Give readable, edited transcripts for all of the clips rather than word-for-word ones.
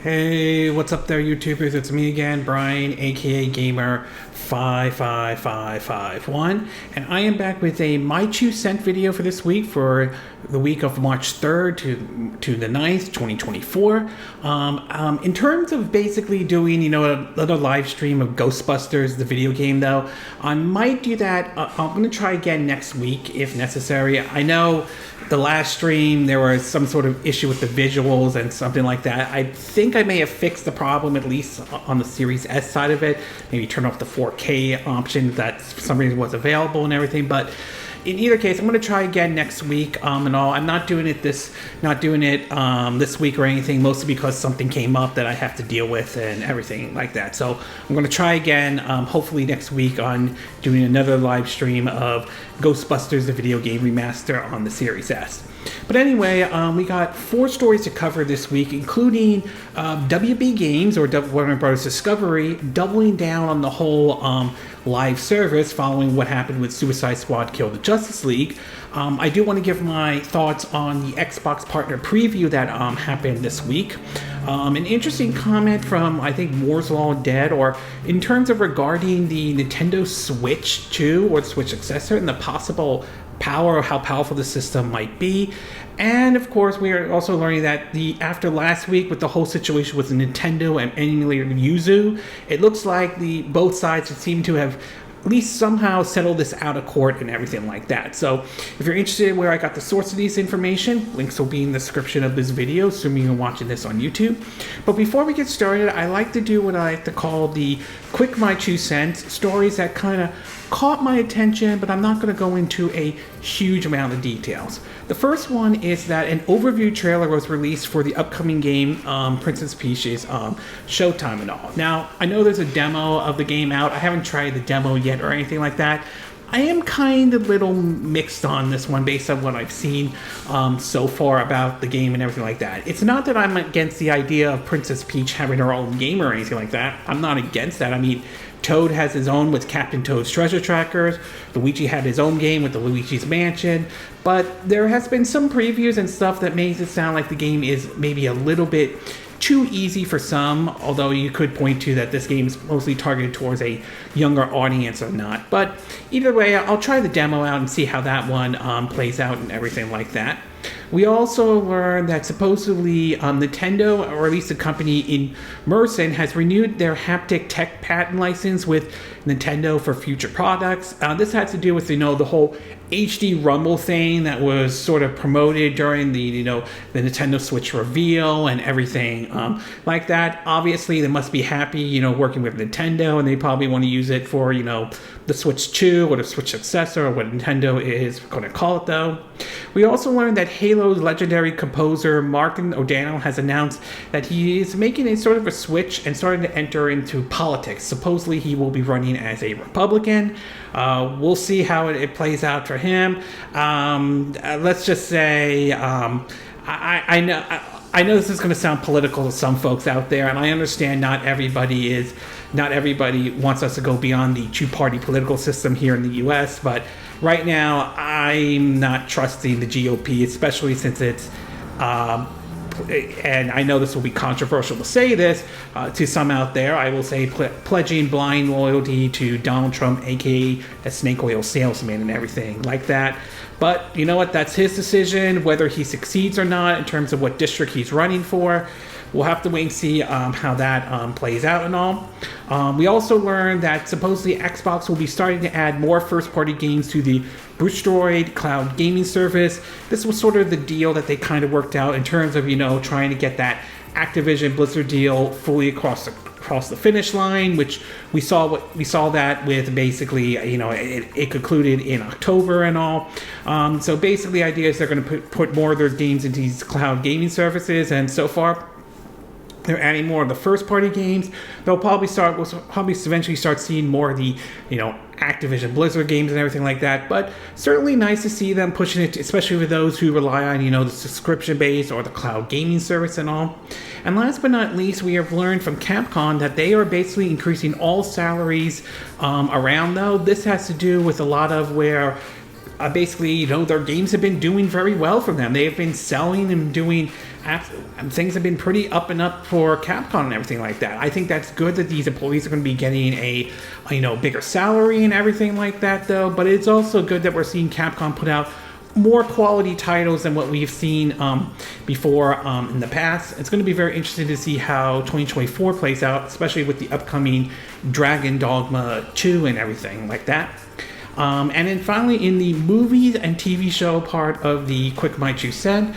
Hey, what's up there, YouTubers? It's me again, Brian, aka Gamer 55551, and I am back with a My 2 Cent video for this week, for the week of March 3rd to the 9th, 2024. In terms of basically doing, another live stream of Ghostbusters, the video game, though, I might do that. I'm going to try again next week if necessary. I know the last stream there was some sort of issue with the visuals and something like that. I think I may have fixed the problem, at least on the Series S side of it. Maybe turn off the 4K option that for some reason was available and everything. But in either case, I'm going to try again next week and all. I'm not doing it this week or anything, mostly because something came up that I have to deal with and everything like that. So I'm going to try again, hopefully next week, on doing another live stream of Ghostbusters, the video game remaster on the Series S. But anyway, we got 4 stories to cover this week, including WB Games, or Warner Bros. Discovery, doubling down on the whole live service following what happened with Suicide Squad Kill the Justice League. I do want to give my thoughts on the Xbox partner preview that happened this week. An interesting comment from, I think, Moore's Law Dead, or in terms of regarding the Nintendo Switch 2 or the Switch successor and the possible power, how powerful the system might be. And of course, we are also learning that after last week with the whole situation with Nintendo and emulator Yuzu, it looks like both sides seem to have at least somehow settle this out of court and everything like that. So if you're interested in where I got the source of this information, links will be in the description of this video, assuming you're watching this on YouTube. But before we get started, I like to do what I like to call the quick My 2 Cents, stories that kind of caught my attention, but I'm not going to go into a huge amount of details. The first one is that an overview trailer was released for the upcoming game, Princess Peach's Showtime and all. Now, I know there's a demo of the game out. I haven't tried the demo yet or anything like that. I am kind of little mixed on this one based on what I've seen so far about the game and everything like that. It's not that I'm against the idea of Princess Peach having her own game or anything like that. I'm not against that. I mean, Toad has his own with Captain Toad's Treasure Trackers. Luigi had his own game with the Luigi's Mansion. But there has been some previews and stuff that makes it sound like the game is maybe a little bit too easy for some, although you could point to that this game is mostly targeted towards a younger audience or not. But either way, I'll try the demo out and see how that one plays out and everything like that. We also learned that supposedly Nintendo, or at least the company in Merson, has renewed their haptic tech patent license with Nintendo for future products. This has to do with, the whole HD Rumble thing that was sort of promoted during the Nintendo Switch reveal and everything like that. Obviously, they must be happy, working with Nintendo, and they probably want to use it for, the Switch 2 or the Switch successor, or what Nintendo is going to call it, though. We also learned that Halo's legendary composer Martin O'Donnell has announced that he is making a sort of a switch and starting to enter into politics. Supposedly, he will be running as a Republican. We'll see how it plays out for him. Let's just say, I know this is going to sound political to some folks out there, and I understand not everybody wants us to go beyond the two-party political system here in the U.S., but right now I'm not trusting the GOP, especially since it's and I know this will be controversial to say this to some out there. I will say pledging blind loyalty to Donald Trump, aka a snake oil salesman and everything like that. But you know what? That's his decision, whether he succeeds or not in terms of what district he's running for. We'll have to wait and see how that plays out and all. We also learned that supposedly Xbox will be starting to add more first-party games to the Boostroid cloud gaming service. This was sort of the deal that they kind of worked out in terms of, trying to get that Activision Blizzard deal fully across the finish line, which we saw that with basically, it concluded in October and all. So basically the idea is they're going to put more of their games into these cloud gaming services, and so far they're adding more of the first-party games. We'll probably eventually start seeing more of the, Activision Blizzard games and everything like that. But certainly nice to see them pushing it, especially for those who rely on, the subscription base or the cloud gaming service and all. And last but not least, we have learned from Capcom that they are basically increasing all salaries around, though. This has to do with a lot of where basically, you know, their games have been doing very well for them. They've been selling and doing things have been pretty up and up for Capcom and everything like that. I think that's good that these employees are going to be getting a, you know, bigger salary and everything like that, though. But it's also good that we're seeing Capcom put out more quality titles than what we've seen before in the past. It's going to be very interesting to see how 2024 plays out, especially with the upcoming Dragon Dogma 2 and everything like that. And then finally, in the movies and TV show part of the Quick My Two Cent,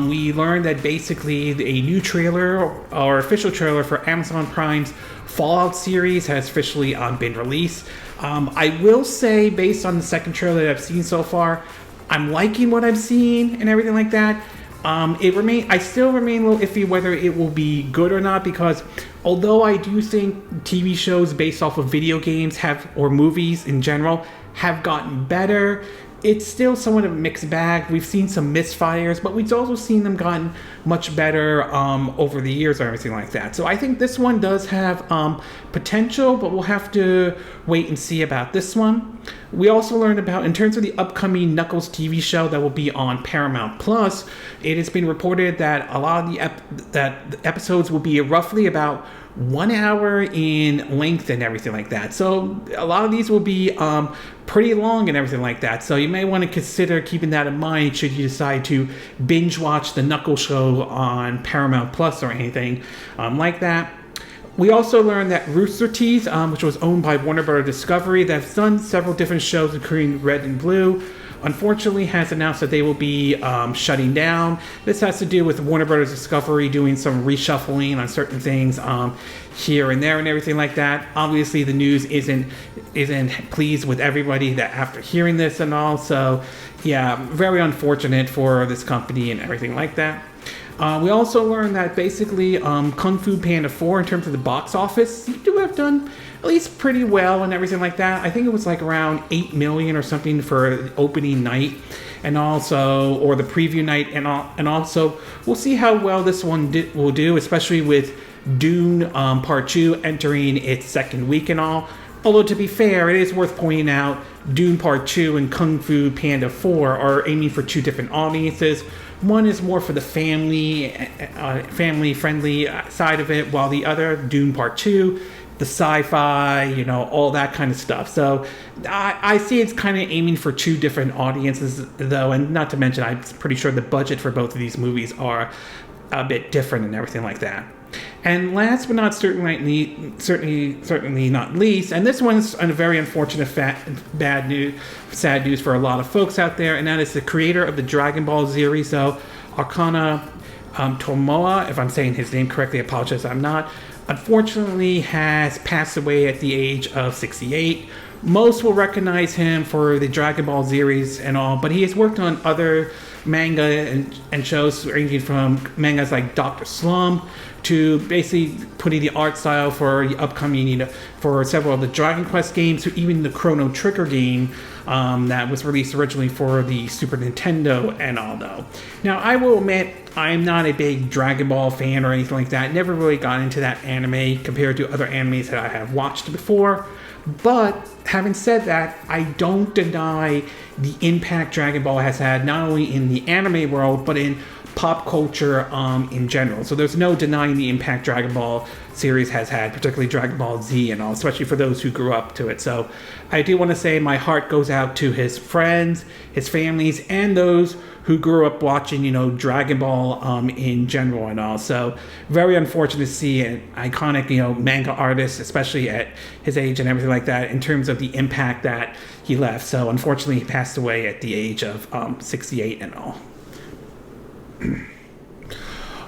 we learned that basically a new trailer or official trailer for Amazon Prime's Fallout series has officially been released. I will say, based on the second trailer that I've seen so far, I'm liking what I'm seeing and everything like that. I still remain a little iffy whether it will be good or not, because although I do think TV shows based off of video games or movies in general have gotten better, it's still somewhat of a mixed bag. We've seen some misfires, but we've also seen them gotten much better over the years or everything like that. So I think this one does have potential, but we'll have to wait and see about this one. We also learned about, in terms of the upcoming Knuckles TV show that will be on Paramount Plus, it has been reported that a lot of the episodes will be roughly about 1 hour in length and everything like that. So a lot of these will be pretty long and everything like that. So you may want to consider keeping that in mind should you decide to binge watch the Knuckles show on Paramount Plus or anything like that. We also learned that Rooster Teeth, which was owned by Warner Bros. Discovery, that's done several different shows, including Red and Blue, unfortunately has announced that they will be shutting down. This has to do with Warner Bros. Discovery doing some reshuffling on certain things here and there and everything like that. Obviously, the news isn't pleased with everybody that after hearing this and all. So, yeah, very unfortunate for this company and everything like that. We also learned that basically Kung Fu Panda 4, in terms of the box office, seemed to have done at least pretty well and everything like that. I think it was like around 8 million or something for the opening night, and also, or the preview night, and also we'll see how well this one will do, especially with Dune Part 2 entering its second week and all. Although, to be fair, it is worth pointing out Dune Part 2 and Kung Fu Panda 4 are aiming for two different audiences. One is more for the family-friendly side of it, while the other, Dune Part 2, the sci-fi, you know, all that kind of stuff. So I see it's kind of aiming for two different audiences, though, and not to mention, I'm pretty sure the budget for both of these movies are a bit different and everything like that. And last but not certainly not least, and this one's a very unfortunate sad news for a lot of folks out there, and that is the creator of the Dragon Ball series, though, Akana Tomoa, if I'm saying his name correctly, I apologize, I'm not, unfortunately has passed away at the age of 68. Most will recognize him for the Dragon Ball series and all, but he has worked on other manga and shows ranging from mangas like Dr. Slump to basically putting the art style for the upcoming, you know, for several of the Dragon Quest games, to even the Chrono Trigger game that was released originally for the Super Nintendo and all, though. Now, I will admit, I'm not a big Dragon Ball fan or anything like that. Never really got into that anime compared to other animes that I have watched before. But having said that, I don't deny the impact Dragon Ball has had, not only in the anime world, but in pop culture in general. So there's no denying the impact Dragon Ball series has had, particularly Dragon Ball Z and all, especially for those who grew up to it. So I do want to say my heart goes out to his friends, his families, and those who grew up watching, you know, Dragon Ball in general and all. So very unfortunate to see an iconic, you know, manga artist, especially at his age and everything like that, in terms of the impact that he left. So unfortunately, he passed away at the age of 68 and all.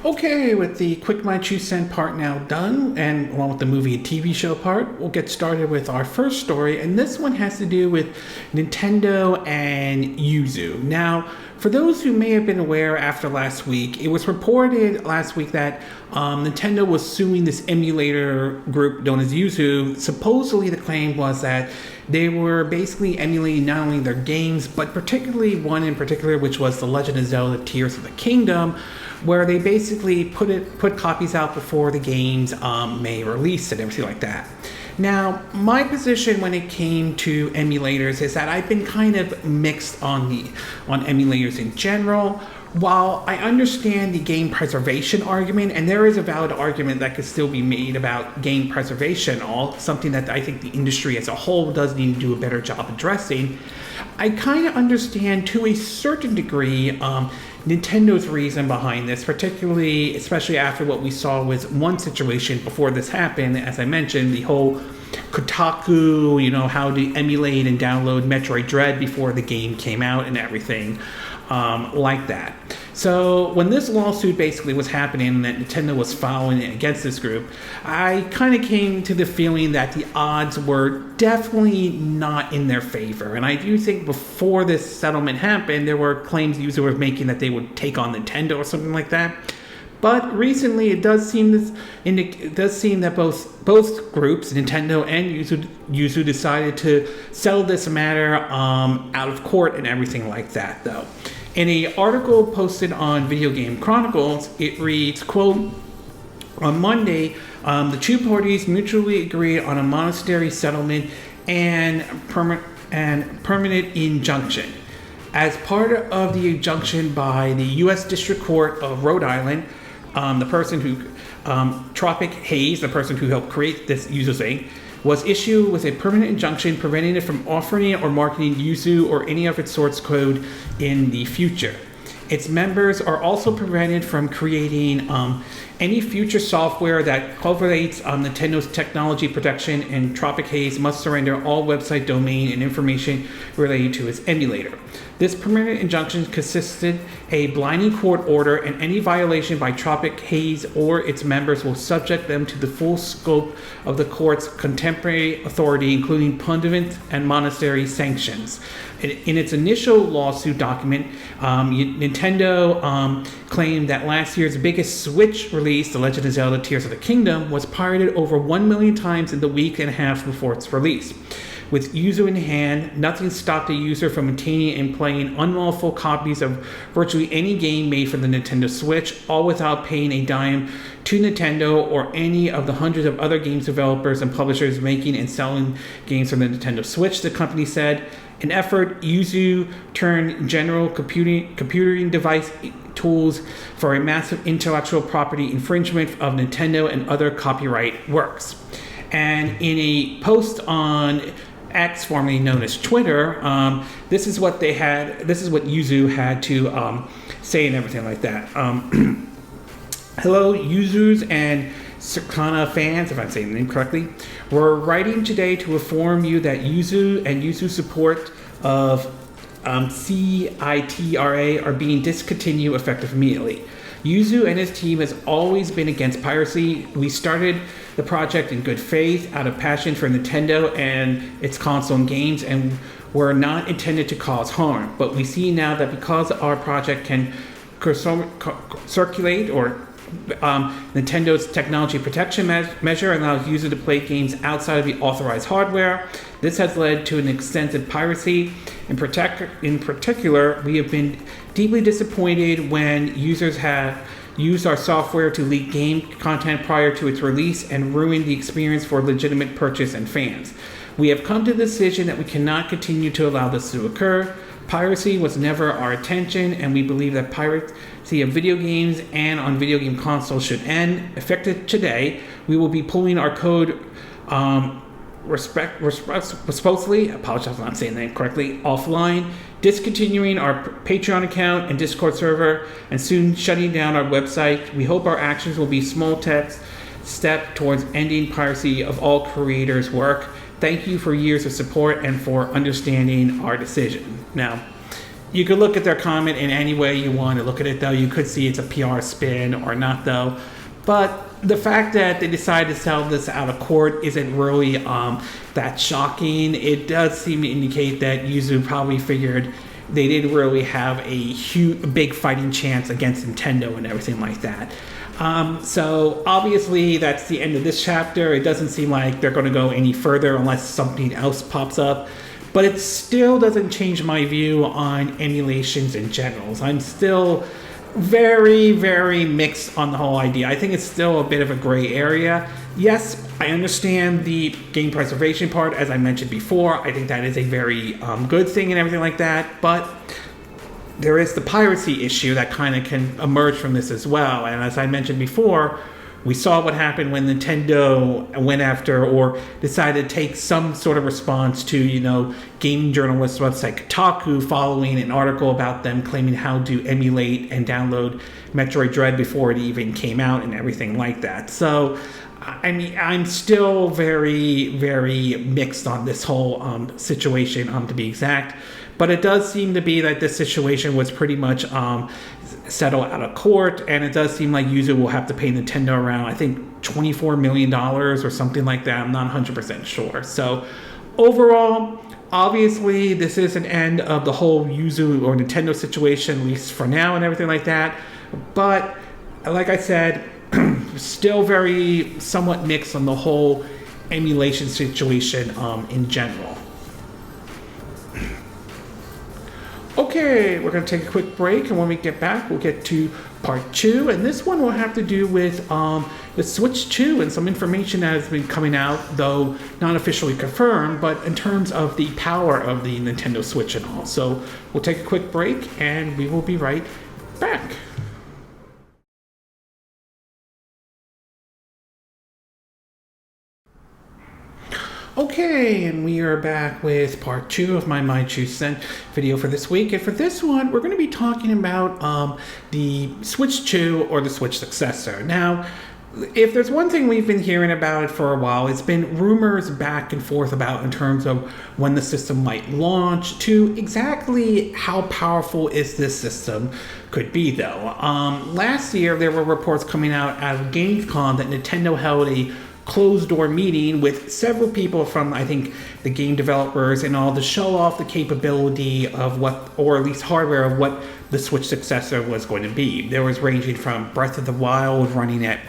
Okay, with the Quick My 2 Cent part now done, and along with the movie and TV show part, we'll get started with our first story, and this one has to do with Nintendo and Yuzu. Now, for those who may have been aware after last week, it was reported last week that Nintendo was suing this emulator group known as Yuzu. Supposedly the claim was that they were basically emulating not only their games, but particularly one in particular, which was The Legend of Zelda Tears of the Kingdom, where they basically put copies out before the games may release and everything like that. Now, my position when it came to emulators is that I've been kind of mixed on emulators in general. While I understand the game preservation argument, and there is a valid argument that could still be made about game preservation, something that I think the industry as a whole does need to do a better job addressing, I kind of understand to a certain degree Nintendo's reason behind this, especially after what we saw with one situation before this happened. As I mentioned, the whole Kotaku, how to emulate and download Metroid Dread before the game came out and everything like that. So when this lawsuit basically was happening and that Nintendo was filing against this group, I kind of came to the feeling that the odds were definitely not in their favor. And I do think before this settlement happened, there were claims users were making that they would take on Nintendo or something like that. But recently, it does seem that both groups, Nintendo and Yuzu, decided to settle this matter out of court and everything like that, though. In an article posted on Video Game Chronicles, it reads, quote, on Monday, the two parties mutually agreed on a monetary settlement and permanent injunction. As part of the injunction by the U.S. District Court of Rhode Island, the person who, Tropic Haze, the person who helped create this Yuzu thing, was issued with a permanent injunction preventing it from offering or marketing Yuzu or any of its source code in the future. Its members are also prevented from creating any future software that cultivates Nintendo's technology protection, and Tropic Haze must surrender all website domain and information related to its emulator. This permanent injunction consisted a binding court order, and any violation by Tropic Haze or its members will subject them to the full scope of the court's contemporary authority, including punishment and monetary sanctions. In its initial lawsuit document, Nintendo claimed that last year's biggest Switch release, The Legend of Zelda Tears of the Kingdom, was pirated over 1 million times in the week and a half before its release. With Yuzu in hand, nothing stopped a user from obtaining and playing unlawful copies of virtually any game made for the Nintendo Switch, all without paying a dime to Nintendo or any of the hundreds of other games developers and publishers making and selling games for the Nintendo Switch, the company said. In effort, Yuzu turned general computing device tools for a massive intellectual property infringement of Nintendo and other copyright works. And in a post on X, formerly known as Twitter, this is what Yuzu had to say and everything like that. Hello, Yuzus and Sakana fans, if I'm saying the name correctly. We're writing today to inform you that Yuzu and Yuzu support of CITRA are being discontinued effective immediately. Yuzu and his team has always been against piracy. We started the project in good faith, out of passion for Nintendo and its console and games, and were not intended to cause harm. But we see now that because our project can circulate or Nintendo's technology protection measure allows users to play games outside of the authorized hardware. This has led to an extensive piracy. In particular, we have been deeply disappointed when users have used our software to leak game content prior to its release and ruin the experience for legitimate purchase and fans. We have come to the decision that we cannot continue to allow this to occur. Piracy was never our intention, and we believe that piracy of video games and on video game consoles should end. Effective today, we will be pulling our code responsibly, I apologize if I'm not saying that correctly, offline, discontinuing our Patreon account and Discord server, and soon shutting down our website. We hope our actions will be a small step towards ending piracy of all creators' work. Thank you for years of support and for understanding our decision. Now, you could look at their comment in any way you want to look at it, though. You could see it's a PR spin or not, though. But the fact that they decided to sell this out of court isn't really that shocking. It does seem to indicate that Yuzu probably figured they didn't really have a big fighting chance against Nintendo and everything like that. So obviously that's the end of this chapter. It doesn't seem like they're going to go any further unless something else pops up. But it still doesn't change my view on emulations in general. I'm still very, very mixed on the whole idea. I think it's still a bit of a gray area. Yes, I understand the game preservation part, as I mentioned before. I think that is a very good thing and everything like that, but there is the piracy issue that kind of can emerge from this as well. And as I mentioned before, we saw what happened when Nintendo went after or decided to take some sort of response to, game journalist website Kotaku following an article about them claiming how to emulate and download Metroid Dread before it even came out and everything like that. So, I mean, I'm still very, very mixed on this whole situation, to be exact. But it does seem to be that this situation was pretty much settled out of court, and it does seem like Yuzu will have to pay Nintendo around, I think, $24 million or something like that. I'm not 100% sure. So, overall, obviously, this is an end of the whole Yuzu or Nintendo situation, at least for now and everything like that. But, like I said, still very somewhat mixed on the whole emulation situation in general. Okay, we're going to take a quick break, and when we get back, we'll get to part 2, and this one will have to do with the Switch 2 and some information that has been coming out, though not officially confirmed, but in terms of the power of the Nintendo Switch and all. So we'll take a quick break, and we will be right back. Okay, and we are back with part 2 of my 2 cent video for this week. And for this one, we're going to be talking about the Switch 2 or the Switch successor. Now, if there's one thing we've been hearing about it for a while, it's been rumors back and forth about in terms of when the system might launch to exactly how powerful is this system could be, though. Last year, there were reports coming out of Gamescom that Nintendo held a closed-door meeting with several people from, I think, the game developers and all to show off the capability of what, or at least hardware of what the Switch successor was going to be. There was ranging from Breath of the Wild running at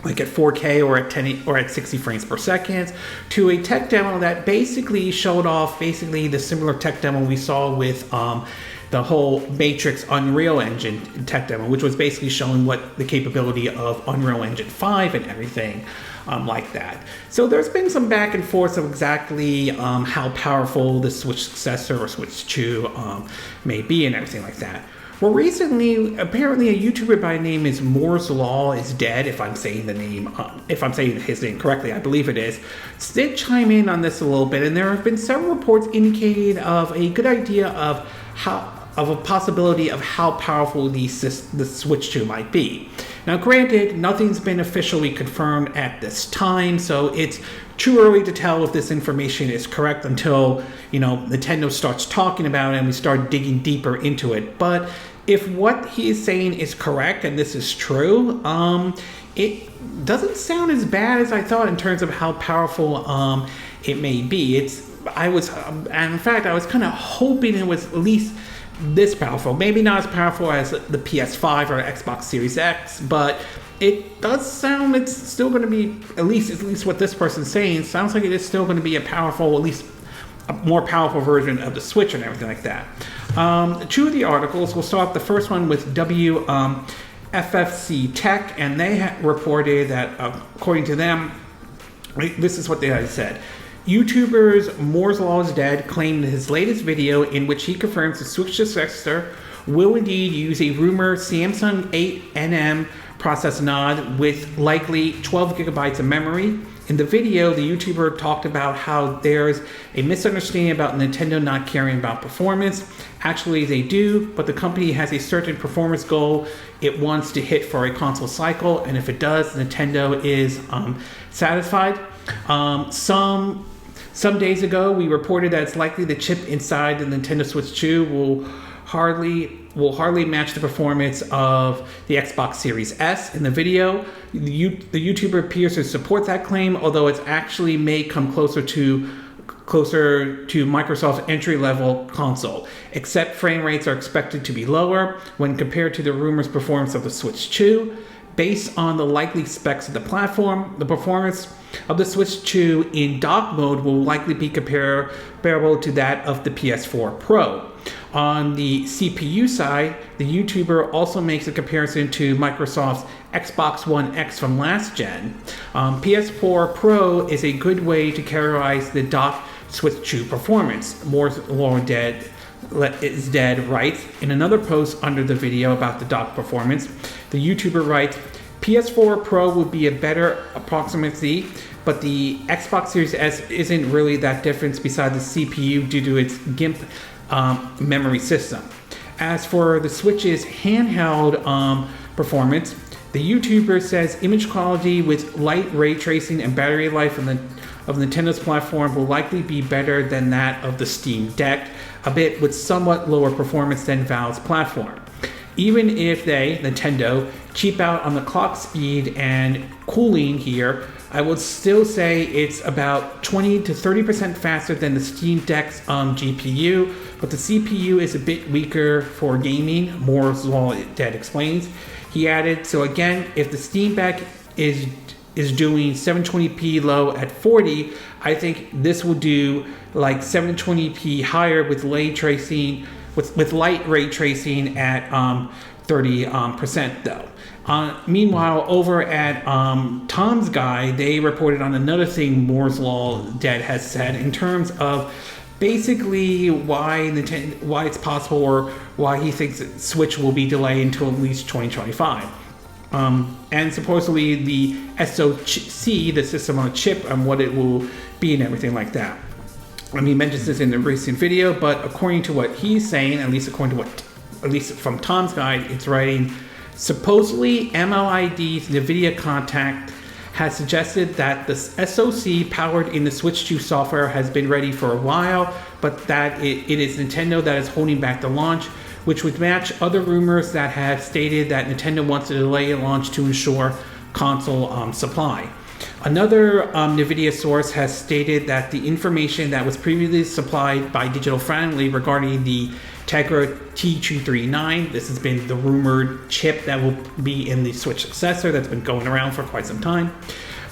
4K or at 10 or at 60 frames per second to a tech demo that basically showed off the similar tech demo we saw with the whole Matrix Unreal Engine tech demo, which was basically showing what the capability of Unreal Engine 5 and everything like that. So there's been some back and forth of exactly how powerful the Switch successor or Switch 2 may be and everything like that. Well, recently, apparently a YouTuber by the name is Moore's Law is Dead, if I'm saying his name correctly, I believe it is, did chime in on this a little bit, and there have been several reports indicating of a good idea of a possibility of how powerful the Switch 2 might be. Now, granted, nothing's been officially confirmed at this time, so it's too early to tell if this information is correct until, Nintendo starts talking about it and we start digging deeper into it. But if what he is saying is correct and this is true, it doesn't sound as bad as I thought in terms of how powerful it may be. I was kind of hoping it was at least this powerful. Maybe not as powerful as the PS5 or Xbox Series X, but it does sound it's still going to be, at least what this person's saying, sounds like it is still going to be a powerful, at least a more powerful version of the Switch and everything like that. 2 of the articles, we'll start the first one with FFC Tech, and they reported that, according to them, this is what they had said. YouTubers Moore's Law is Dead claimed in his latest video in which he confirms the Switch successor will indeed use a rumored Samsung 8nm processor node with likely 12 gigabytes of memory. In the video, the YouTuber talked about how there's a misunderstanding about Nintendo not caring about performance. Actually, they do, but the company has a certain performance goal it wants to hit for a console cycle, and if it does, Nintendo is satisfied. Some days ago, we reported that it's likely the chip inside the Nintendo Switch 2 will hardly match the performance of the Xbox Series S. In the video, the YouTuber appears to support that claim, although it actually may come closer to Microsoft's entry-level console, except frame rates are expected to be lower when compared to the rumored performance of the Switch 2. Based on the likely specs of the platform, the performance of the Switch 2 in dock mode will likely be comparable to that of the PS4 Pro. On the CPU side, the YouTuber also makes a comparison to Microsoft's Xbox One X from last gen. PS4 Pro is a good way to characterize the dock Switch 2 performance. Moore's Law is dead writes in another post under the video about the dock performance. The YouTuber writes, PS4 Pro would be a better approximate, but the Xbox Series S isn't really that different besides the CPU due to its GIMP memory system. As for the Switch's handheld performance, the YouTuber says image quality with light ray tracing and battery life of Nintendo's platform will likely be better than that of the Steam Deck, a bit with somewhat lower performance than Valve's platform. Even if they, Nintendo, cheap out on the clock speed and cooling here, I would still say it's about 20 to 30% faster than the Steam Deck's GPU, but the CPU is a bit weaker for gaming, Moore's Law Dead explains. He added, so again, if the Steam Deck is doing 720p low at 40, I think this will do like 720p higher with light ray tracing at 30% though. Meanwhile, over at Tom's Guide, they reported on another thing Moore's Law Dead has said in terms of basically why it's possible or why he thinks that Switch will be delayed until at least 2025. And supposedly the SoC, the system on a chip, and what it will be and everything like that. He mentions this in the recent video, but according to what he's saying, at least from Tom's Guide, it's writing, supposedly MLID's NVIDIA contact has suggested that the SoC powered in the Switch 2 software has been ready for a while, but that it is Nintendo that is holding back the launch, which would match other rumors that have stated that Nintendo wants to delay a launch to ensure console supply. Another NVIDIA source has stated that the information that was previously supplied by Digital Friendly regarding the Tegra T239, this has been the rumored chip that will be in the Switch successor that's been going around for quite some time.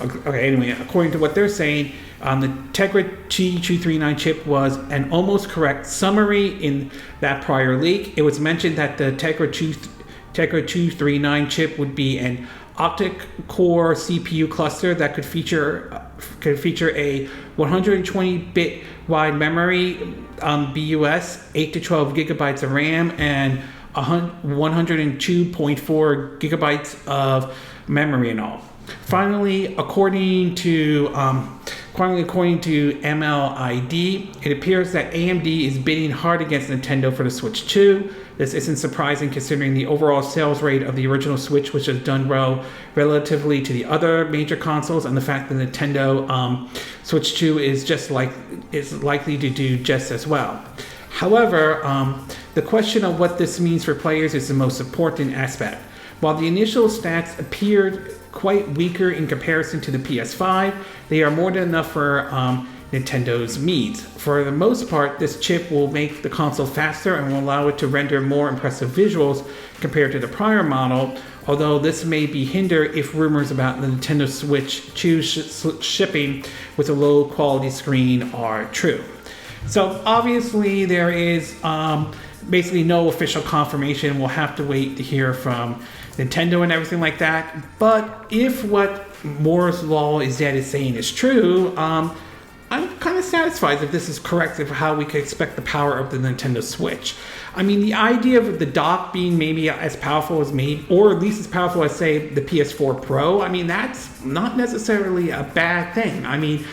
Okay, anyway, according to what they're saying, the Tegra T239 chip was an almost correct summary in that prior leak. It was mentioned that the Tegra 239 chip would be an octa-core CPU cluster that could feature a 120-bit wide memory, BUS, 8 to 12 gigabytes of RAM, and 102.4 gigabytes of memory and all. Finally, according to MLID, it appears that AMD is bidding hard against Nintendo for the Switch 2. This isn't surprising considering the overall sales rate of the original Switch, which has done well relatively to the other major consoles, and the fact that Nintendo Switch 2 is likely to do just as well. However, the question of what this means for players is the most important aspect. While the initial stats appeared quite weaker in comparison to the PS5, they are more than enough for Nintendo's needs. For the most part, this chip will make the console faster and will allow it to render more impressive visuals compared to the prior model, although this may be hindered if rumors about the Nintendo Switch 2 shipping with a low quality screen are true. So obviously there is basically no official confirmation. We'll have to wait to hear from Nintendo and everything like that. But if what Moore's Law is saying is true, I'm kind of satisfied if this is correct of how we could expect the power of the Nintendo Switch. I mean, the idea of the dock being maybe as powerful as or at least as powerful as, say, the PS4 Pro, I mean, that's not necessarily a bad thing. I mean,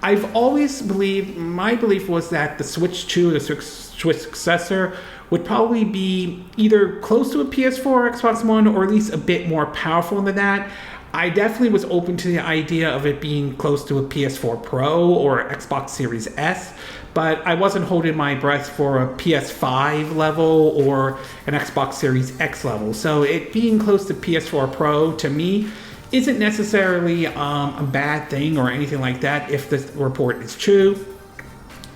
I've always believed, my belief was that the Switch 2, the Switch successor, would probably be either close to a PS4 or Xbox One, or at least a bit more powerful than that. I definitely was open to the idea of it being close to a PS4 Pro or Xbox Series S, but I wasn't holding my breath for a PS5 level or an Xbox Series X level. So it being close to PS4 Pro, to me, isn't necessarily a bad thing or anything like that if this report is true.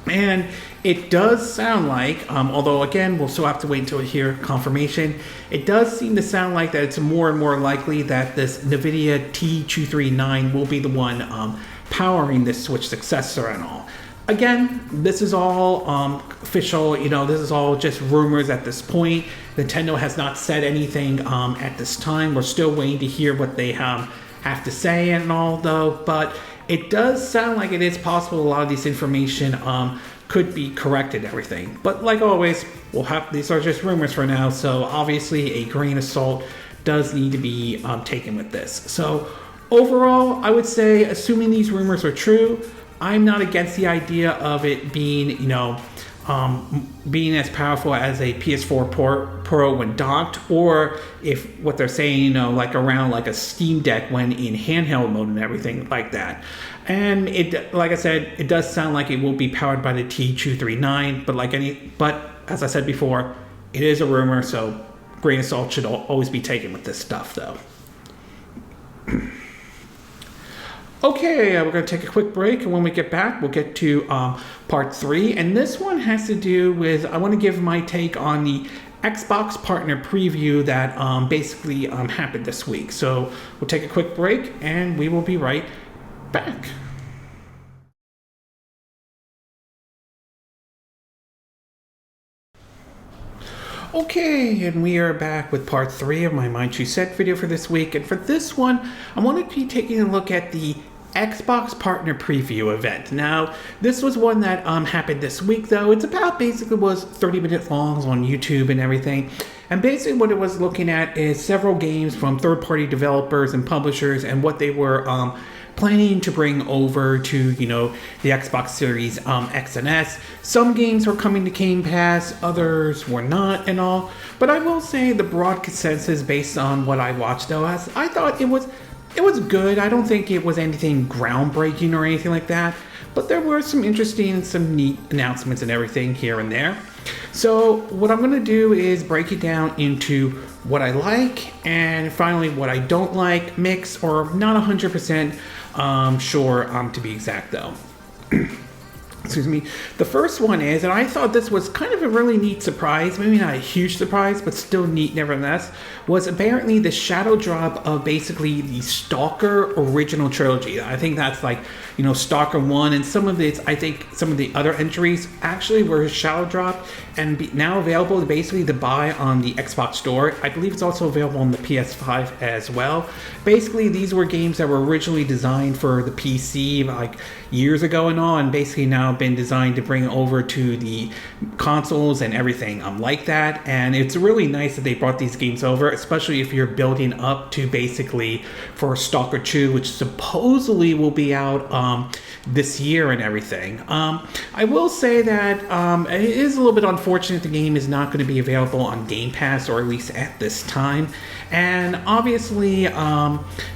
And it does sound like, although again, we'll still have to wait until we hear confirmation, it does seem to sound like that it's more and more likely that this NVIDIA T239 will be the one powering this Switch successor and all. again, this is all official. This is all just rumors at this point. Nintendo has not said anything at this time. We're still waiting to hear what they have to say and all, though. But it does sound like it is possible a lot of this information could be corrected and everything. But like always, these are just rumors for now. So obviously, a grain of salt does need to be taken with this. So overall, I would say, assuming these rumors are true, I'm not against the idea of it being, being as powerful as a PS4 Pro when docked, or if what they're saying, like around like a Steam Deck when in handheld mode and everything like that. And it, like I said, it does sound like it will be powered by the T239, but as I said before, it is a rumor, so grain of salt should always be taken with this stuff, though. Okay, we're going to take a quick break, and when we get back, we'll get to part 3. And this one has to do with, I want to give my take on the Xbox partner preview that basically happened this week. So we'll take a quick break, and we will be right back. Okay, and we are back with part 3 of my Mind You Set video for this week. And for this one, I wanted to be taking a look at the Xbox Partner Preview event. Now, this was one that happened this week, though. It's about, basically was 30 minutes long on YouTube and everything. And basically what it was looking at is several games from third-party developers and publishers and what they were planning to bring over to, the Xbox Series X and S. Some games were coming to Game Pass, others were not and all. But I will say the broad consensus based on what I watched, though, as I thought it was good. I don't think it was anything groundbreaking or anything like that. But there were some interesting, some neat announcements and everything here and there. So what I'm going to do is break it down into what I like and finally what I don't like, mix, or not 100% sure to be exact, though. Excuse me. The first one is, and I thought this was kind of a really neat surprise, maybe not a huge surprise, but still neat nevertheless, was apparently the shadow drop of basically the Stalker original trilogy. I think that's like, Stalker 1, and some of the other entries actually were shadow dropped and now available basically to buy on the Xbox Store. I believe it's also available on the PS5 as well. Basically, these were games that were originally designed for the PC like years ago and all, and basically now been designed to bring over to the consoles and everything like that. And it's really nice that they brought these games over, especially if you're building up to basically for Stalker 2, which supposedly will be out this year and everything. I will say that it is a little bit unfortunate the game is not going to be available on Game Pass, or at least at this time. And obviously,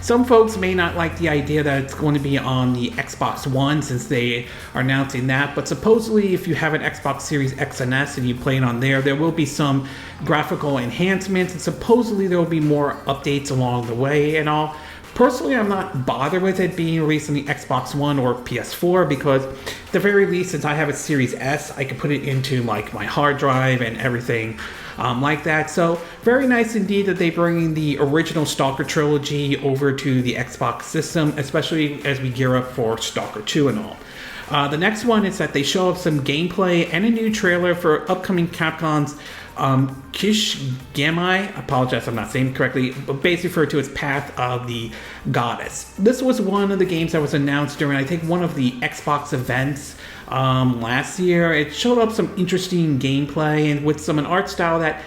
some folks may not like the idea that it's going to be on the Xbox One since they are announcing that. But supposedly, if you have an Xbox Series X and S and you play it on there will be some graphical enhancements, and supposedly there will be more updates along the way and all. Personally, I'm not bothered with it being released on the Xbox One or PS4 because at the very least, since I have a Series S, I can put it into like my hard drive and everything like that. So very nice indeed that they're bringing the original Stalker trilogy over to the Xbox system, especially as we gear up for Stalker 2 and all. The next one is that they show up some gameplay and a new trailer for upcoming Capcom's Kunitsu-Gami, I apologize if I'm not saying it correctly, but basically referred to as Path of the Goddess. This was one of the games that was announced during, I think, one of the Xbox events last year. It showed up some interesting gameplay and with an art style that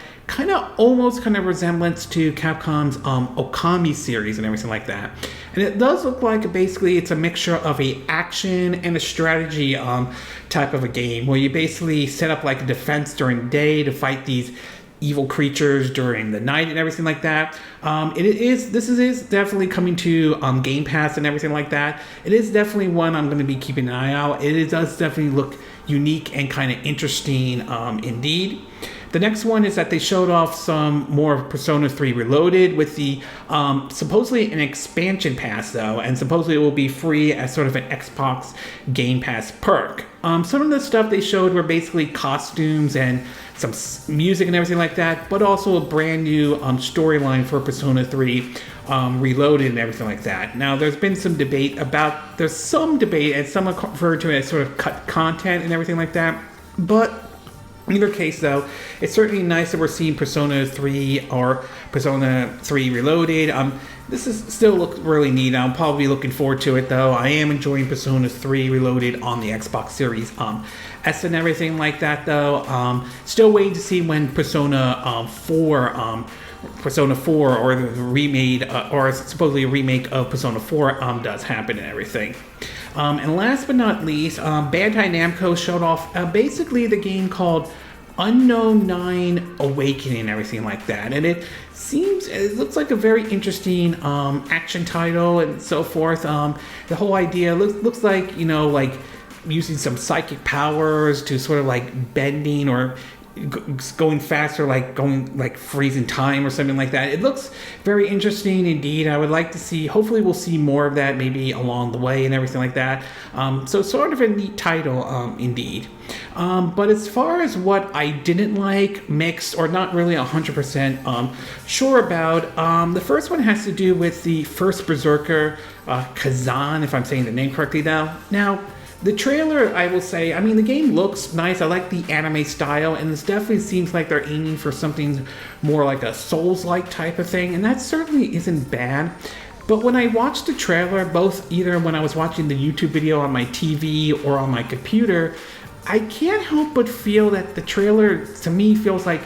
almost resemblance to Capcom's Okami series and everything like that. And it does look like basically it's a mixture of a action and a strategy type of a game where you basically set up like a defense during the day to fight these evil creatures during the night and everything like that. This is definitely coming to Game Pass and everything like that. It is definitely one I'm going to be keeping an eye out. It does definitely look unique and kind of interesting indeed. The next one is that they showed off some more of Persona 3 Reloaded with the supposedly an expansion pass though, and supposedly it will be free as sort of an Xbox Game Pass perk. Some of the stuff they showed were basically costumes and some music and everything like that, but also a brand new storyline for Persona 3 Reloaded and everything like that. Now, there's been some debate and some have referred to it as sort of cut content and everything like that, but in either case, though, it's certainly nice that we're seeing Persona 3 or Persona 3 Reloaded. This is still look really neat. I'm probably looking forward to it, though. I am enjoying Persona 3 Reloaded on the Xbox Series S and everything like that, though. Still waiting to see when Persona 4 or the remade or supposedly a remake of Persona 4 does happen and everything. And last but not least, Bandai Namco showed off basically the game called Unknown 9 Awakening and everything like that. And it looks like a very interesting action title and so forth. The whole idea looks like, like using some psychic powers to sort of like bending or going faster, like freezing time or something like that. It looks very interesting indeed. I would like to see, hopefully we'll see more of that maybe along the way and everything like that. So sort of a neat title indeed. But as far as what I didn't like, mixed or not really 100% sure about, the first one has to do with the First Berserker, Khazan, if I'm saying the name correctly now. The trailer, I will say, I mean, the game looks nice. I like the anime style, and this definitely seems like they're aiming for something more like a Souls-like type of thing, and that certainly isn't bad. But when I watched the trailer, both either when I was watching the YouTube video on my TV or on my computer, I can't help but feel that the trailer, to me, feels like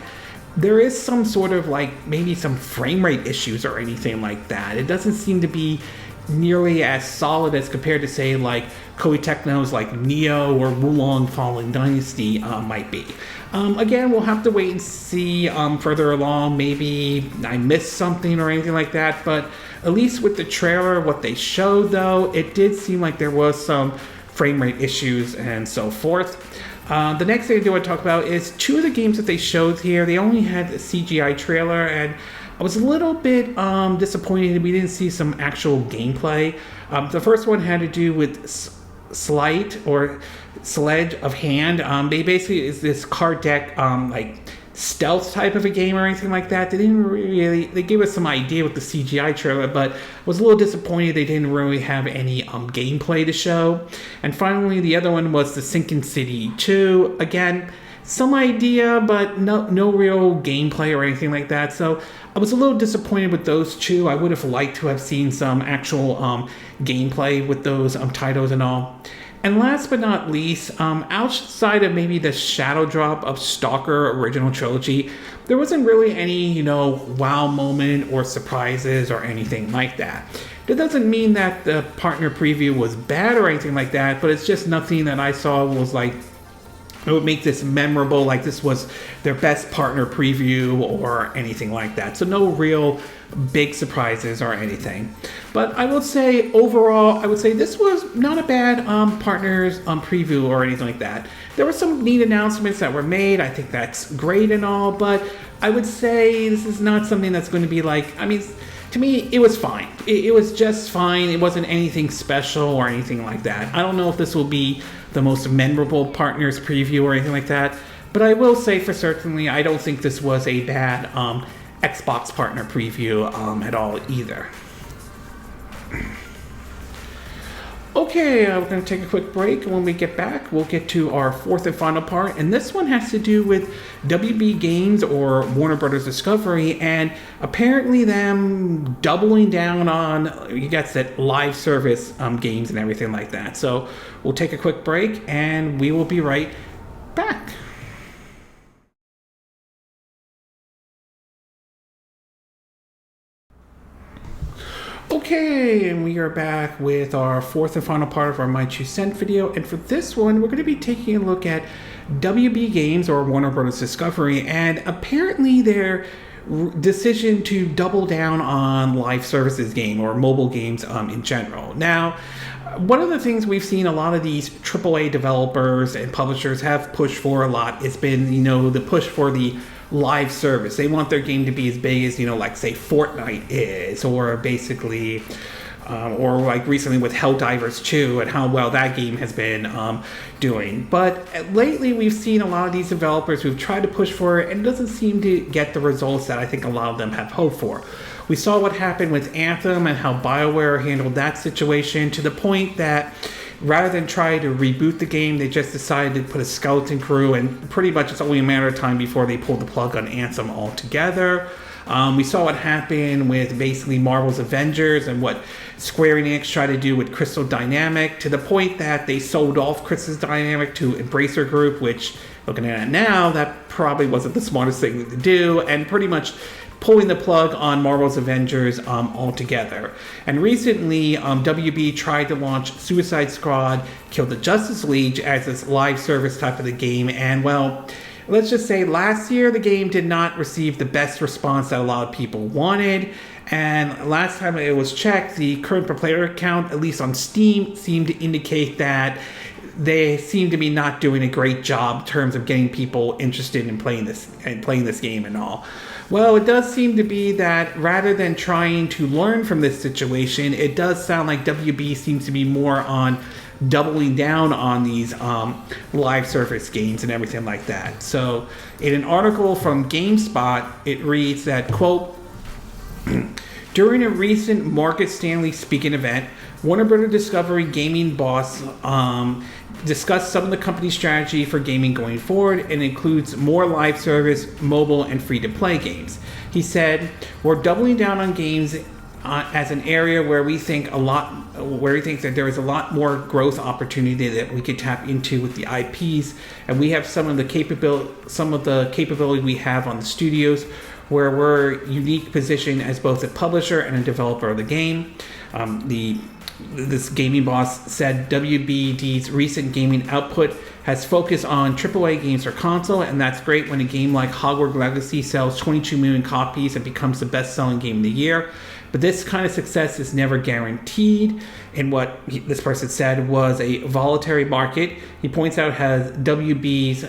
there is some sort of like maybe some frame rate issues or anything like that. It doesn't seem to be nearly as solid as compared to, say, like Koei Tecmo's like Neo or Wulong Fallen Dynasty might be. Again, we'll have to wait and see further along. Maybe I missed something or anything like that, but at least with the trailer, what they showed, though, it did seem like there was some frame rate issues and so forth. The next thing I do want to talk about is two of the games that they showed here. They only had a CGI trailer, and I was a little bit disappointed we didn't see some actual gameplay. The first one had to do with Sleight of Hand. They basically is this card deck like stealth type of a game or anything like that. They gave us some idea with the CGI trailer, but I was a little disappointed they didn't really have any gameplay to show. And finally, the other one was the Sinking City 2. Again, some idea, but no real gameplay or anything like that. So I was a little disappointed with those two. I would have liked to have seen some actual gameplay with those titles and all. And last but not least, outside of maybe the shadow drop of Stalker Original Trilogy, there wasn't really any, wow moment or surprises or anything like that. That doesn't mean that the partner preview was bad or anything like that, but it's just nothing that I saw was like, it would make this memorable, like this was their best partner preview or anything like that. So no real big surprises or anything. But I will say overall, I would say this was not a bad partners preview or anything like that. There were some neat announcements that were made. I think that's great and all, but I would say this is not something that's going to be like, I mean, to me, it was fine. It was just fine. It wasn't anything special or anything like that. I don't know if this will be the most memorable partners preview or anything like that, but I will say for certainly, I don't think this was a bad Xbox partner preview at all either. Okay, we're going to take a quick break, and when we get back, we'll get to our fourth and final part, and this one has to do with WB Games or Warner Brothers Discovery, and apparently them doubling down on, you guess that, live service games and everything like that. So we'll take a quick break, and we will be right back. Okay, and we are back with our fourth and final part of our My 2 Cent video, and for this one, we're going to be taking a look at WB Games or Warner Brothers Discovery, and apparently their decision to double down on live services game or mobile games in general. Now, one of the things we've seen a lot of these AAA developers and publishers have pushed for a lot has been, the push for the live service. They want their game to be as big as, like say Fortnite is, or basically or like recently with Helldivers 2 and how well that game has been doing. But lately we've seen a lot of these developers who've tried to push for it and it doesn't seem to get the results that I think a lot of them have hoped for. We saw what happened with Anthem and how BioWare handled that situation, to the point that rather than try to reboot the game, they just decided to put a skeleton crew, and pretty much it's only a matter of time before they pull the plug on Anthem altogether. We saw what happened with basically Marvel's Avengers and what Square Enix tried to do with Crystal Dynamic, to the point that they sold off Crystal Dynamic to Embracer Group, which, looking at it now, that probably wasn't the smartest thing to do, and pretty much pulling the plug on Marvel's Avengers altogether. And recently, WB tried to launch Suicide Squad Kill the Justice League as this live service type of the game, and well, let's just say last year the game did not receive the best response that a lot of people wanted. And last time it was checked, the current per player count, at least on Steam, seemed to indicate that they seem to be not doing a great job in terms of getting people interested in playing this game and all. Well, it does seem to be that rather than trying to learn from this situation, it does sound like WB seems to be more on doubling down on these live service games and everything like that. So in an article from GameSpot, it reads that, quote, during a recent Morgan Stanley speaking event, Warner Bros. Discovery gaming boss discussed some of the company's strategy for gaming going forward, and includes more live service, mobile, and free-to-play games. He said, "We're doubling down on games as an area where we think that there is a lot more growth opportunity that we could tap into with the IPs, and we have some of the capability we have on the studios, where we're unique position as both a publisher and a developer of the game." This gaming boss said WBD's recent gaming output has focused on AAA games for console, and that's great when a game like Hogwarts Legacy sells 22 million copies and becomes the best-selling game of the year. But this kind of success is never guaranteed. And what this person said was a voluntary market. He points out how WB's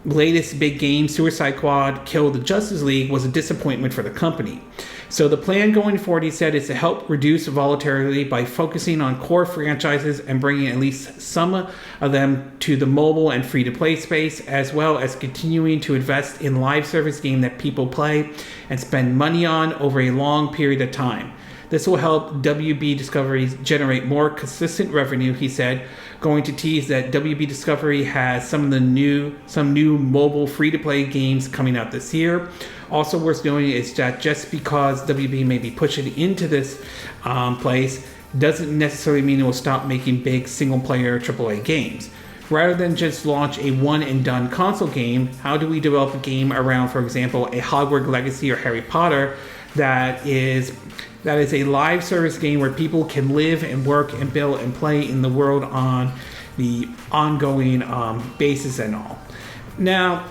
latest big game, Suicide Squad Kill the Justice League, was a disappointment for the company. So the plan going forward, he said, is to help reduce volatility by focusing on core franchises and bringing at least some of them to the mobile and free-to-play space, as well as continuing to invest in live service game that people play and spend money on over a long period of time. This will help WB Discovery generate more consistent revenue, he said, going to tease that WB Discovery has some new mobile free-to-play games coming out this year. Also worth noting is that just because WB may be pushing into this place doesn't necessarily mean it will stop making big single-player AAA games. Rather than just launch a one-and-done console game, how do we develop a game around, for example, a Hogwarts Legacy or Harry Potter that is a live service game where people can live and work and build and play in the world on the ongoing basis and all. Now,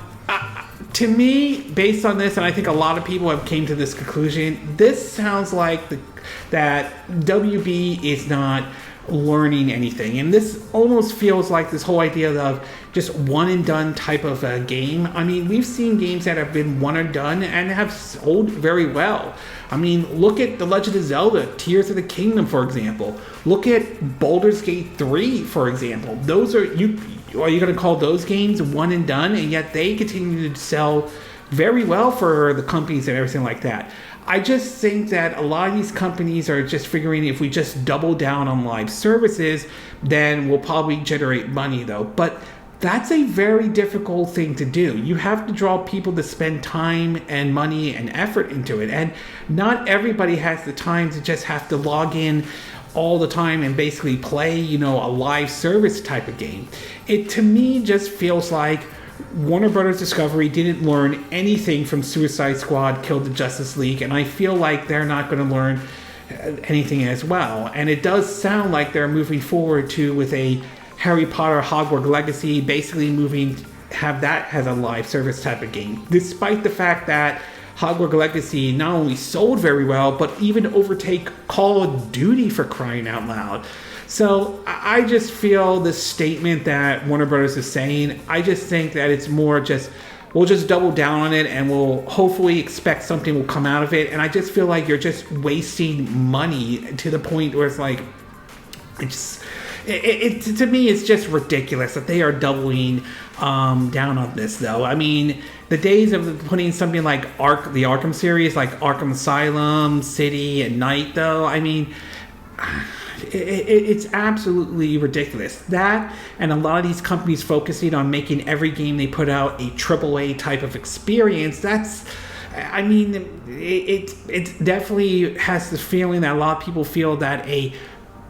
to me, based on this, and I think a lot of people have came to this conclusion, this sounds like that WB is not learning anything. And this almost feels like this whole idea of just one and done type of a game. I mean, we've seen games that have been one and done and have sold very well. I mean, look at The Legend of Zelda, Tears of the Kingdom, for example. Look at Baldur's Gate 3, for example. Those are you going to call those games one and done? And yet they continue to sell very well for the companies and everything like that. I just think that a lot of these companies are just figuring if we just double down on live services, then we'll probably generate money, though. But that's a very difficult thing to do. You have to draw people to spend time and money and effort into it. And not everybody has the time to just have to log in all the time and basically play, a live service type of game. It, to me, just feels like Warner Bros. Discovery didn't learn anything from Suicide Squad Kill the Justice League, and I feel like they're not going to learn anything as well. And it does sound like they're moving forward with a Harry Potter Hogwarts Legacy, basically have that as a live service type of game, despite the fact that Hogwarts Legacy not only sold very well, but even overtake Call of Duty, for crying out loud. So I just feel this statement that Warner Bros. Is saying, I just think that it's more just we'll just double down on it, and we'll hopefully expect something will come out of it. And I just feel like you're just wasting money to the point where it's like, to me, it's just ridiculous that they are doubling down on this, though. I mean, the days of putting something like the Arkham series, like Arkham Asylum, City, and Night, though, I mean, it's absolutely ridiculous. That, and a lot of these companies focusing on making every game they put out a AAA type of experience, that's... I mean, it definitely has the feeling that a lot of people feel that a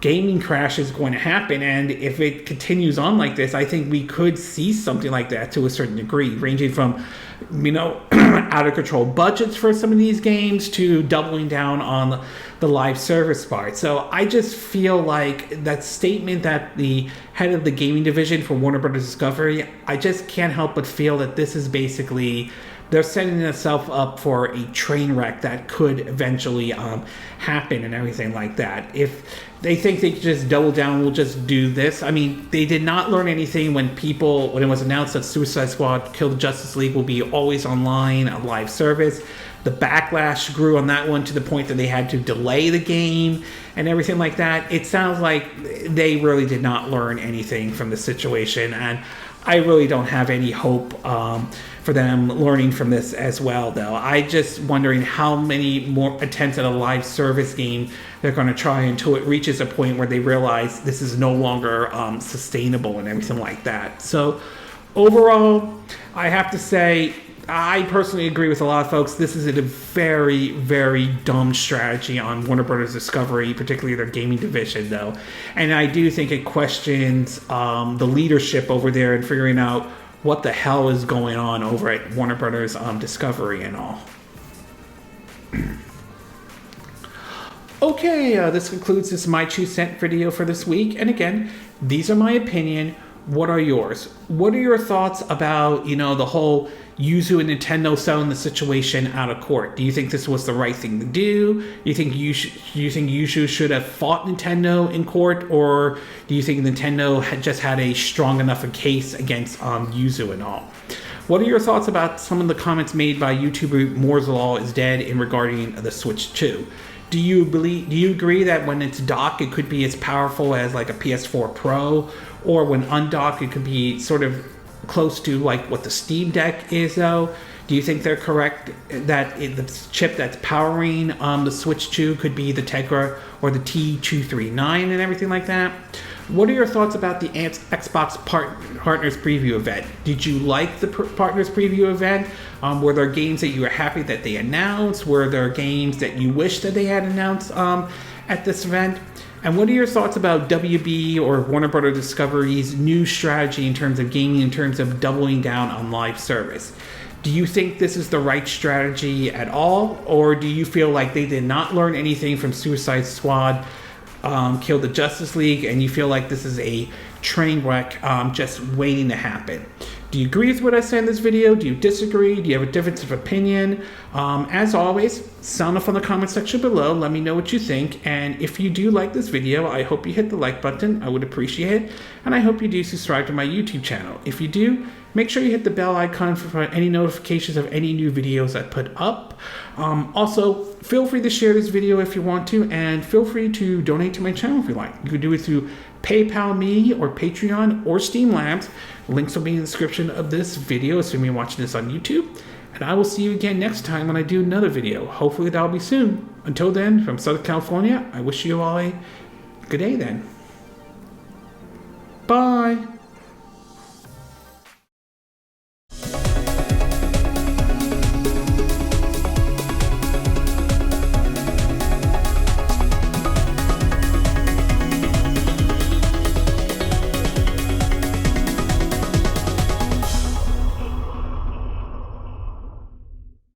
gaming crash is going to happen, and if it continues on like this, I think we could see something like that to a certain degree, ranging from, out of control budgets for some of these games to doubling down on the live service part. So I just feel like that statement that the head of the gaming division for Warner Bros. Discovery, I just can't help but feel that this is basically, they're setting themselves up for a train wreck that could eventually happen and everything like that. If they think they can just double down, we'll just do this. I mean, they did not learn anything when it was announced that Suicide Squad Kill the Justice League will be always online, a live service. The backlash grew on that one to the point that they had to delay the game and everything like that. It sounds like they really did not learn anything from the situation, and I really don't have any hope for them learning from this as well, though. I just wondering how many more attempts at a live service game they're going to try until it reaches a point where they realize this is no longer sustainable and everything like that. So overall, I have to say, I personally agree with a lot of folks. This is a very, very dumb strategy on Warner Bros. Discovery, particularly their gaming division, though. And I do think it questions the leadership over there in figuring out what the hell is going on over at Warner Bros. Discovery and all. Okay, this concludes this My 2 Cent video for this week. And again, these are my opinion. What are yours? What are your thoughts about, the whole Yuzu and Nintendo selling the situation out of court? Do you think this was the right thing to do? Do you think Yuzu should have fought Nintendo in court, or do you think Nintendo had a strong enough a case against Yuzu and all? What are your thoughts about some of the comments made by YouTuber Moore's Law is Dead in regarding the Switch 2? Do you agree that when it's docked, it could be as powerful as like a PS4 Pro, or when undocked, it could be sort of close to like what the Steam Deck is, though? Do you think they're correct that the chip that's powering the Switch 2 could be the Tegra or the T239 and everything like that? What are your thoughts about the Xbox Partners Preview event? Did you like the Partners Preview event? Were there games that you were happy that they announced? Were there games that you wish that they had announced at this event? And what are your thoughts about WB or Warner Bros. Discovery's new strategy in terms of gaming, in terms of doubling down on live service? Do you think this is the right strategy at all? Or do you feel like they did not learn anything from Suicide Squad Kill the Justice League, and you feel like this is a train wreck just waiting to happen? Do you agree with what I said in this video? Do you disagree? Do you have a difference of opinion? As always, sound off on the comment section below. Let me know what you think. And if you do like this video, I hope you hit the like button. I would appreciate it. And I hope you do subscribe to my YouTube channel. If you do, make sure you hit the bell icon for any notifications of any new videos I put up. Also, feel free to share this video if you want to, and feel free to donate to my channel if you like. You can do it through PayPal Me or Patreon or Steam Labs. Links will be in the description of this video, assuming you're watching this on YouTube. And I will see you again next time when I do another video. Hopefully that'll be soon. Until then, from Southern California, I wish you all a good day then. Bye.